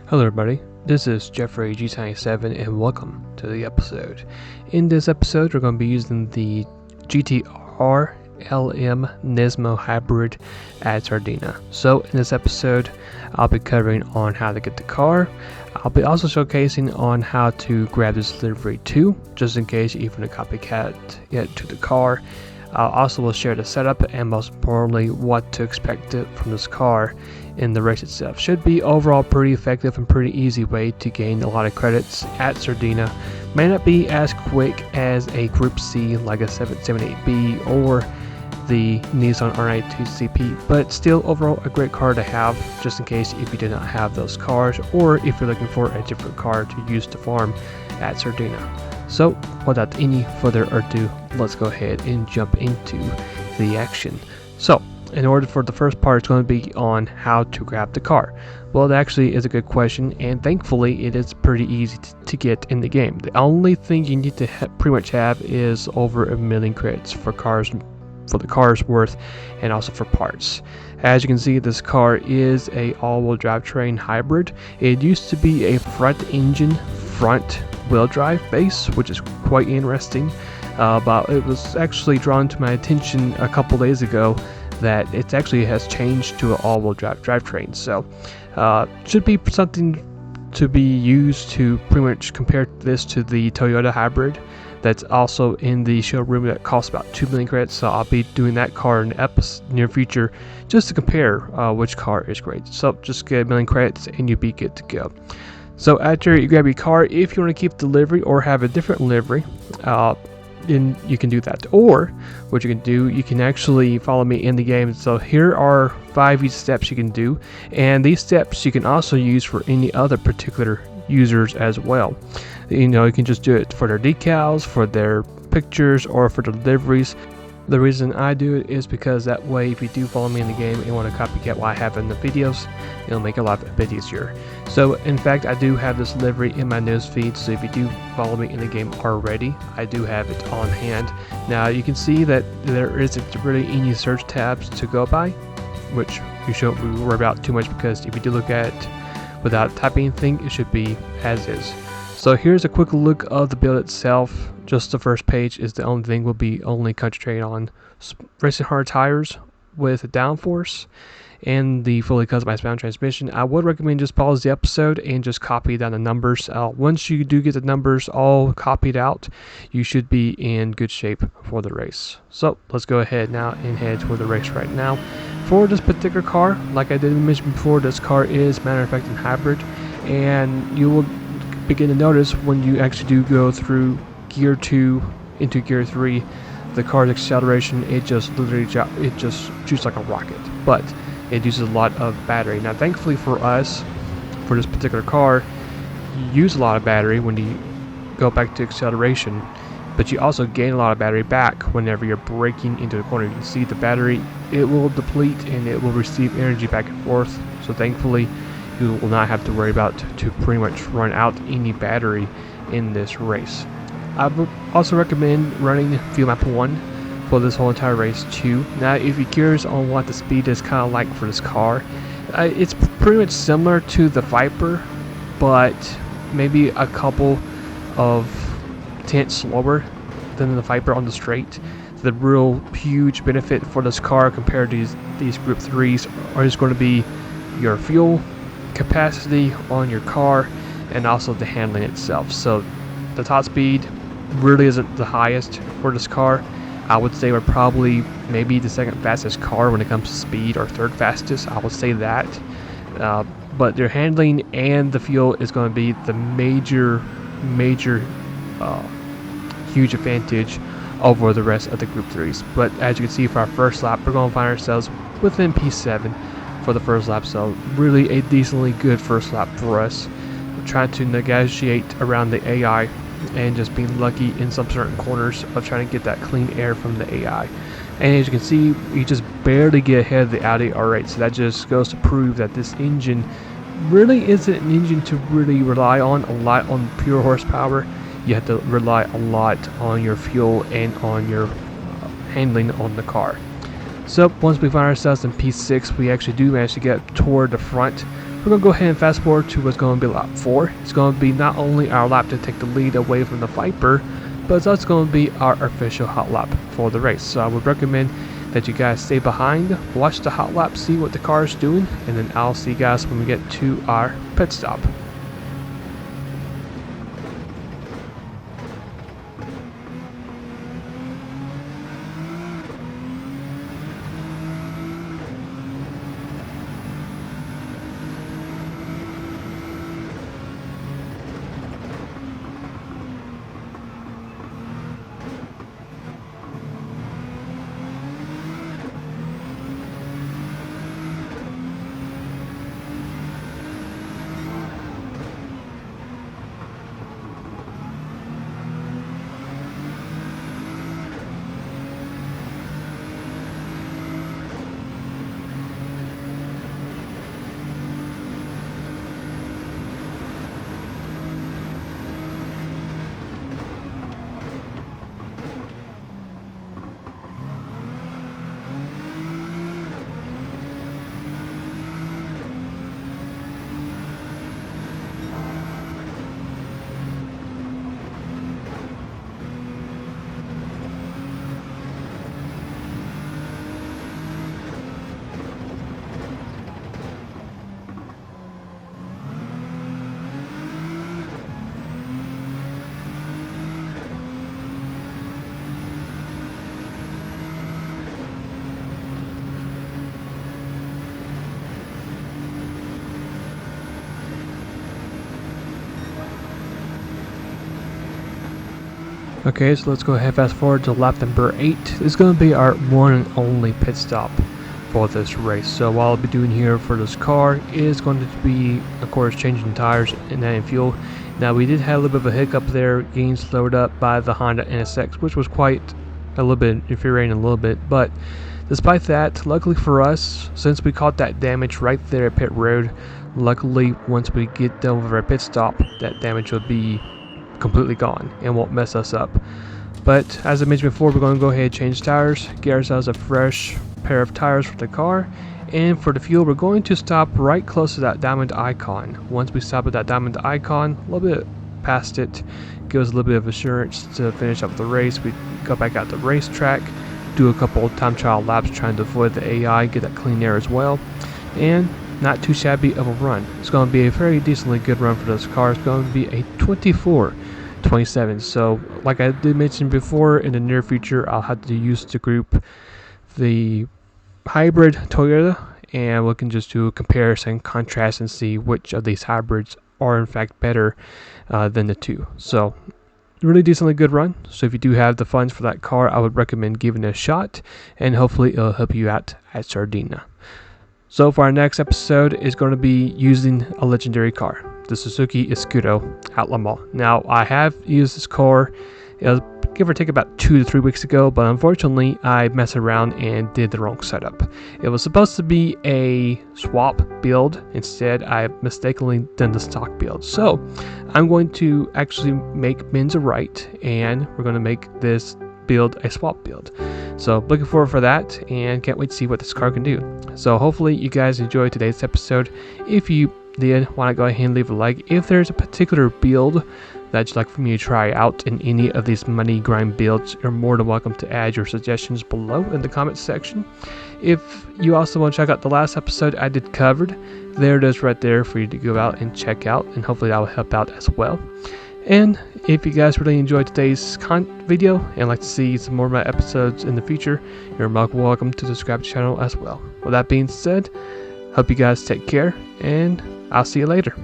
Hello everybody, this is Jeffrey GT7 and welcome to the episode. In this episode we're going to be using the GTR LM Nismo Hybrid at Sardegna. So in this episode I'll be covering on how to get the car. I'll be also showcasing on how to grab this livery too, just in case you even a copycat yet to the car. I also will share the setup and most importantly what to expect from this car in the race itself. Should be overall pretty effective and pretty easy way to gain a lot of credits at Sardegna. May not be as quick as a Group C like a 778B or the Nissan R92 CP, but still overall a great car to have just in case if you do not have those cars or if you're looking for a different car to use to farm at Sardegna. So without any further ado, let's go ahead and jump into the action. So in order for the first part, it's going to be on how to grab the car. Well, that actually is a good question, and thankfully it is pretty easy to get in the game. The only thing you need to pretty much have is over 1 million credits for the car's worth and also for parts. As you can see, this car is a all-wheel drivetrain hybrid. It used to be a front engine, front wheel drive base, which is quite interesting, but it was actually drawn to my attention a couple days ago that it actually has changed to an all-wheel drive drivetrain. So should be something to be used to pretty much compare this to the Toyota hybrid that's also in the showroom that costs about 2 million credits. So I'll be doing that car in the near future just to compare which car is great. So just get 1 million credits and you'll be good to go. So after you grab your car, if you want to keep the livery or have a different livery, then you can do that. Or what you can do, you can actually follow me in the game. So here are 5 easy steps you can do, and these steps you can also use for any other particular users as well. You know, you can just do it for their decals, for their pictures, or for the liveries. The reason I do it is because that way if you do follow me in the game and want to copycat what I have in the videos, it'll make it a lot a bit easier. So in fact I do have this livery in my news feed, so if you do follow me in the game already, I do have it on hand. Now you can see that there isn't really any search tabs to go by, which you shouldn't worry about too much, because if you do look at it without typing anything, it should be as is. So here's a quick look of the build itself. Just the first page is the only thing we'll be only concentrating on. Racing hard tires with a downforce and the fully customized bound transmission. I would recommend just pause the episode and just copy down the numbers. Once you do get the numbers all copied out, you should be in good shape for the race. So let's go ahead now and head toward the race right now. For this particular car, like I did mention before, this car is manufactured hybrid, and you will begin to notice when you actually do go through gear 2 into gear 3, the car's acceleration, it just literally shoots like a rocket, but it uses a lot of battery. Now thankfully for us, for this particular car, you use a lot of battery when you go back to acceleration, but you also gain a lot of battery back whenever you're braking into the corner. You can see the battery, it will deplete and it will receive energy back and forth, so thankfully you will not have to worry about to pretty much run out any battery in this race. I would also recommend running Fuel Map 1 for this whole entire race too. Now if you're curious on what the speed is kind of like for this car, it's pretty much similar to the Viper, but maybe a couple of tenths slower than the Viper on the straight. The real huge benefit for this car compared to these Group 3s is going to be your fuel capacity on your car and also the handling itself. So the top speed really isn't the highest for this car. I would say we're probably maybe the second fastest car when it comes to speed, or third fastest, I would say that. But your handling and the fuel is going to be the major huge advantage over the rest of the Group 3s. But as you can see, for our first lap, we're going to find ourselves within P7 for the first lap, so really a decently good first lap for us. We're trying to negotiate around the AI and just being lucky in some certain corners of trying to get that clean air from the AI. And as you can see, we just barely get ahead of the Audi R8, so that just goes to prove that this engine really isn't an engine to really rely on a lot on pure horsepower. You have to rely a lot on your fuel and on your handling on the car. So once we find ourselves in P6, we actually do manage to get toward the front we're going to go ahead and fast forward to what's going to be lap 4. It's going to be not only our lap to take the lead away from the Viper, but it's also going to be our official hot lap for the race. So I would recommend that you guys stay behind, watch the hot lap, see what the car is doing, and then I'll see you guys when we get to our pit stop. Okay, so let's go ahead and fast forward to lap number 8. This is going to be our one and only pit stop for this race. So what I'll be doing here for this car is going to be, of course, changing tires and adding fuel. Now we did have a little bit of a hiccup there, getting slowed up by the Honda NSX, which was quite a little bit infuriating a little bit. But despite that, luckily for us, since we caught that damage right there at pit road, luckily once we get done with our pit stop, that damage will be completely gone and won't mess us up. But as I mentioned before, we're going to go ahead and change tires, get ourselves a fresh pair of tires for the car, and for the fuel we're going to stop right close to that diamond icon. Once we stop at that diamond icon, a little bit past it, give us a little bit of assurance to finish up the race. We go back out the racetrack, do a couple time trial laps trying to avoid the AI, get that clean air as well, and not too shabby of a run. It's going to be a very decently good run for this car. It's going to be a 24-27. So like I did mention before, in the near future I'll have to use the group the hybrid Toyota, and we can just do a comparison, contrast, and see which of these hybrids are in fact better than the two. So really decently good run. So if you do have the funds for that car, I would recommend giving it a shot, and hopefully it'll help you out at Sardegna. So for our next episode is going to be using a legendary car, the Suzuki Escudo at Le Mans. Now I have used this car, it was give or take about 2 to 3 weeks ago, but unfortunately I messed around and did the wrong setup. It was supposed to be a swap build. Instead I mistakenly done the stock build. So I'm going to actually make Menza right, and we're going to make this build a swap build. So looking forward for that, and can't wait to see what this car can do. So hopefully you guys enjoyed today's episode. If you did, why not go ahead and leave a like. If there's a particular build that you'd like for me to try out in any of these money grind builds, you're more than welcome to add your suggestions below in the comments section. If you also want to check out the last episode I did covered, there it is right there for you to go out and check out, and hopefully that will help out as well. And if you guys really enjoyed today's video and like to see some more of my episodes in the future, you're welcome to subscribe to the channel as well. With that being said, hope you guys take care, and I'll see you later.